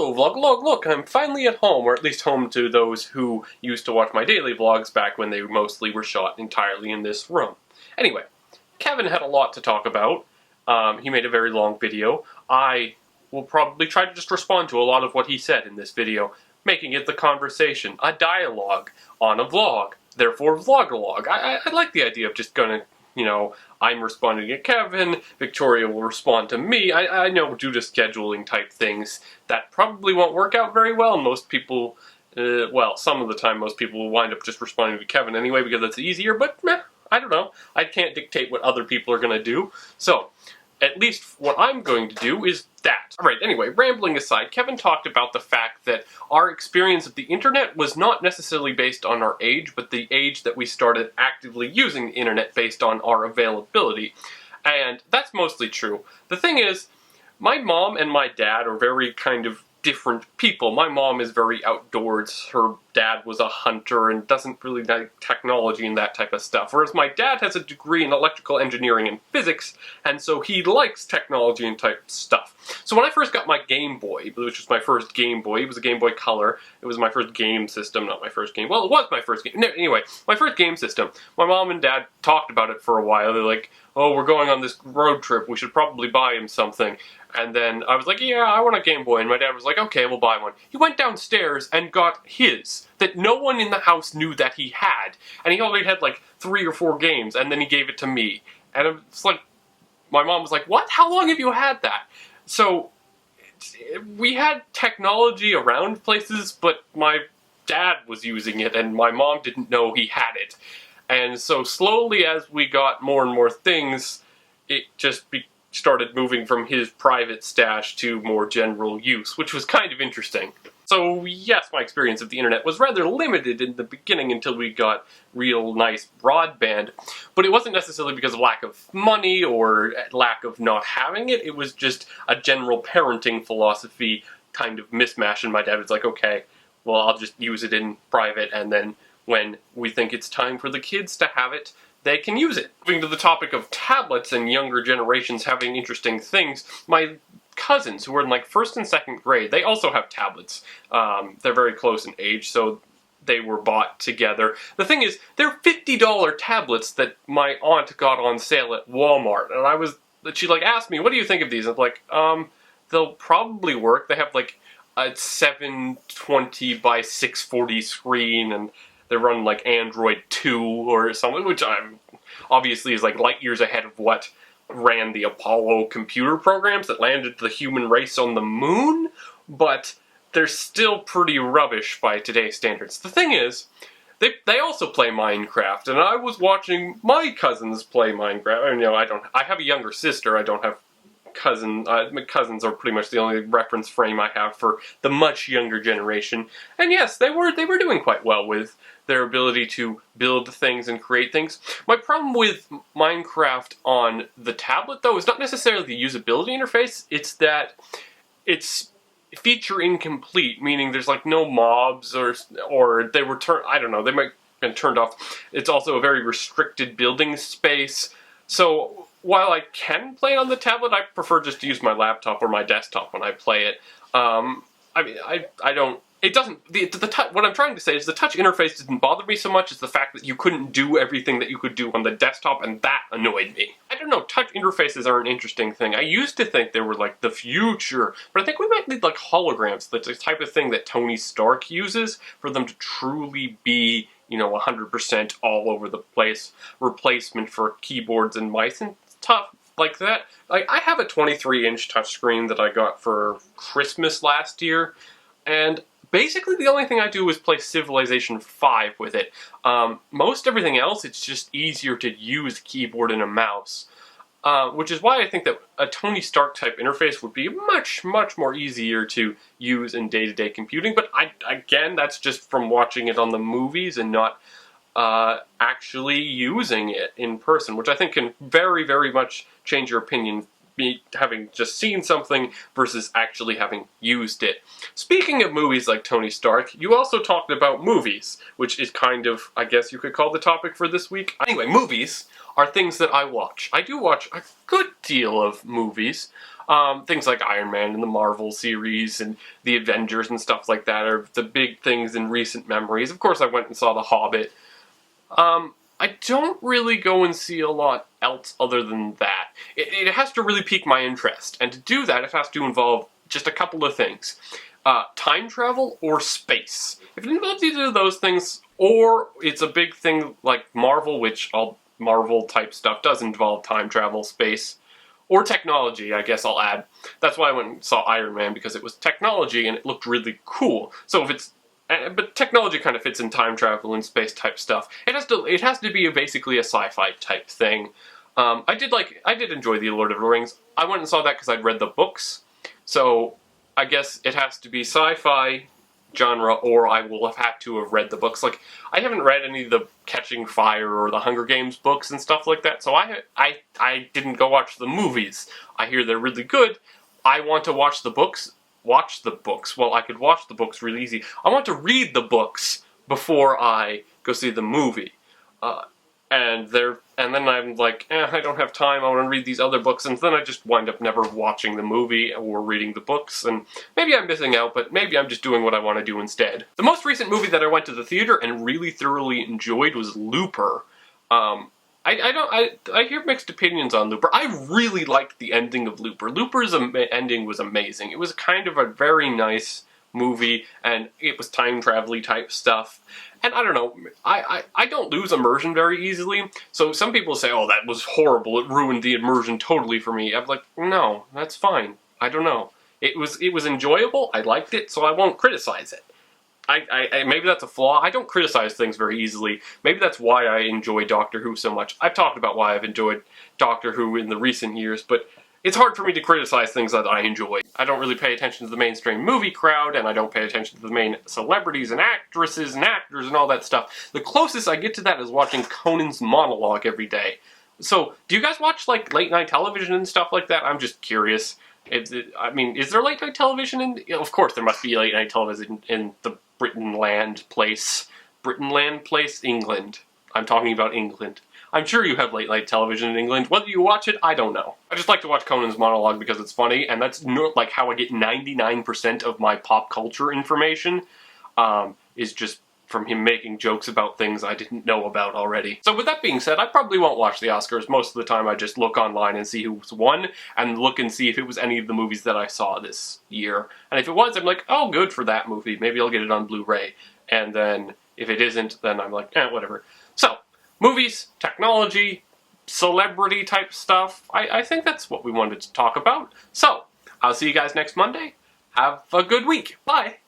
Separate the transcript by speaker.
Speaker 1: Hello Vlogalogue, look, I'm finally at home, or at least home to those who used to watch my daily vlogs back when they mostly were shot entirely in this room. Anyway, Kevin had a lot to talk about. He made a very long video. I will probably try to just respond to a lot of what he said in this video, making it the conversation, a dialogue on a vlog, therefore Vlogalogue. I like the idea of just gonna, I'm responding to Kevin, Victoria will respond to me. I know due to scheduling type things, that probably won't work out very well, and most people, well, some of the time most people will wind up just responding to Kevin anyway because it's easier, but meh, I don't know. I can't dictate what other people are gonna do. So, at least what I'm going to do is that. Alright, anyway, rambling aside, Kevin talked about the fact that our experience of the internet was not necessarily based on our age, but the age that we started actively using the internet based on our availability. And that's mostly true. The thing is, my mom and my dad are very kind of different people. My mom is very outdoors, her dad was a hunter and doesn't really like technology and that type of stuff, whereas my dad has a degree in electrical engineering and physics, and so he likes technology and type stuff. So when I first got my Game Boy, which was my first Game Boy, it was a Game Boy Color, it was my first game system, not my first game, well it was my first game, anyway, my first game system, my mom and dad talked about it for a while. They're like, oh, we're going on this road trip, we should probably buy him something. And then I was like, yeah, I want a Game Boy. And my dad was like, okay, we'll buy one. He went downstairs and got his, that no one in the house knew that he had. And he already had like 3 or 4 games, and then he gave it to me. And it's like, my mom was like, what? How long have you had that? So, we had technology around places, but my dad was using it, and my mom didn't know he had it. And so slowly as we got more and more things, it just started moving from his private stash to more general use, which was kind of interesting. So yes, my experience of the internet was rather limited in the beginning until we got real nice broadband, but it wasn't necessarily because of lack of money or lack of not having it. It was just a general parenting philosophy kind of mismatch, and my dad was like, okay, well, I'll just use it in private, and then when we think it's time for the kids to have it, they can use it. Moving to the topic of tablets and younger generations having interesting things, my cousins who are in like 1st and 2nd grade, they also have tablets. They're very close in age, so they were bought together. The thing is, they're $50 tablets that my aunt got on sale at Walmart, and she like asked me, what do you think of these? And I'm like, they'll probably work. They have like a 720 by 640 screen, and they run like Android 2 or something, which obviously is like light years ahead of what ran the Apollo computer programs that landed the human race on the moon, but they're still pretty rubbish by today's standards. The thing is, they also play Minecraft, and I was watching my cousins play Minecraft. I have a younger sister, I don't have my cousins are pretty much the only reference frame I have for the much younger generation. And yes, they were doing quite well with their ability to build things and create things. My problem with Minecraft on the tablet, though, is not necessarily the usability interface, it's that it's feature incomplete, meaning there's like no mobs or they were I don't know, they might have been turned off. It's also a very restricted building space. So while I can play it on the tablet, I prefer just to use my laptop or my desktop when I play it. What I'm trying to say is the touch interface didn't bother me so much as the fact that you couldn't do everything that you could do on the desktop, and that annoyed me. I don't know, touch interfaces are an interesting thing. I used to think they were like the future, but I think we might need like holograms, the type of thing that Tony Stark uses, for them to truly be 100% all over the place replacement for keyboards and mice and stuff like that. Like, I have a 23-inch touchscreen that I got for Christmas last year, and basically the only thing I do is play Civilization 5 with it. Most everything else, it's just easier to use a keyboard and a mouse. Which is why I think that a Tony Stark type interface would be much, much more easier to use in day-to-day computing, but again, that's just from watching it on the movies and not actually using it in person, which I think can very, very much change your opinion, having just seen something versus actually having used it. Speaking of movies like Tony Stark, you also talked about movies, which is kind of, I guess you could call the topic for this week. Anyway, movies are things that I watch. I do watch a good deal of movies. Things like Iron Man and the Marvel series and the Avengers and stuff like that are the big things in recent memories. Of course, I went and saw The Hobbit. I don't really go and see a lot else other than that. It has to really pique my interest, and to do that, it has to involve just a couple of things. Time travel or space. If it involves either of those things, or it's a big thing like Marvel, which all Marvel-type stuff does involve time travel, space, or technology, I guess I'll add. That's why I went and saw Iron Man, because it was technology and it looked really cool. So if it's but technology kind of fits in time travel and space type stuff. It has to be basically a sci-fi type thing. I did enjoy the Lord of the Rings. I went and saw that because I'd read the books. So I guess it has to be sci-fi genre, or I will have had to have read the books. Like, I haven't read any of the Catching Fire or the Hunger Games books and stuff like that, so I didn't go watch the movies. I hear they're really good. I want to watch the books. Well, I could watch the books really easy. I want to read the books before I go see the movie. And then I'm like, I don't have time, I want to read these other books, and then I just wind up never watching the movie or reading the books, and maybe I'm missing out, but maybe I'm just doing what I want to do instead. The most recent movie that I went to the theater and really thoroughly enjoyed was Looper. I hear mixed opinions on Looper. I really liked the ending of Looper. Looper's ending was amazing. It was kind of a very nice movie, and it was time travel-y type stuff. And I don't know, I don't lose immersion very easily, so some people say, oh, that was horrible, it ruined the immersion totally for me. I'm like, no, that's fine. I don't know. It was enjoyable, I liked it, so I won't criticize it. Maybe that's a flaw. I don't criticize things very easily. Maybe that's why I enjoy Doctor Who so much. I've talked about why I've enjoyed Doctor Who in the recent years, but it's hard for me to criticize things that I enjoy. I don't really pay attention to the mainstream movie crowd, and I don't pay attention to the main celebrities and actresses and actors and all that stuff. The closest I get to that is watching Conan's monologue every day. So, do you guys watch, like, late-night television and stuff like that? I'm just curious. Is there late-night television in... Of course there must be late-night television in the Britainland place. Britainland place? England. I'm talking about England. I'm sure you have late-night television in England. Whether you watch it, I don't know. I just like to watch Conan's monologue because it's funny, and that's like how I get 99% of my pop culture information, is just from him making jokes about things I didn't know about already. So with that being said, I probably won't watch the Oscars. Most of the time I just look online and see who's won, and look and see if it was any of the movies that I saw this year. And if it was, I'm like, oh, good for that movie. Maybe I'll get it on Blu-ray. And then, if it isn't, then I'm like, whatever. So, movies, technology, celebrity type stuff. I think that's what we wanted to talk about. So, I'll see you guys next Monday. Have a good week. Bye!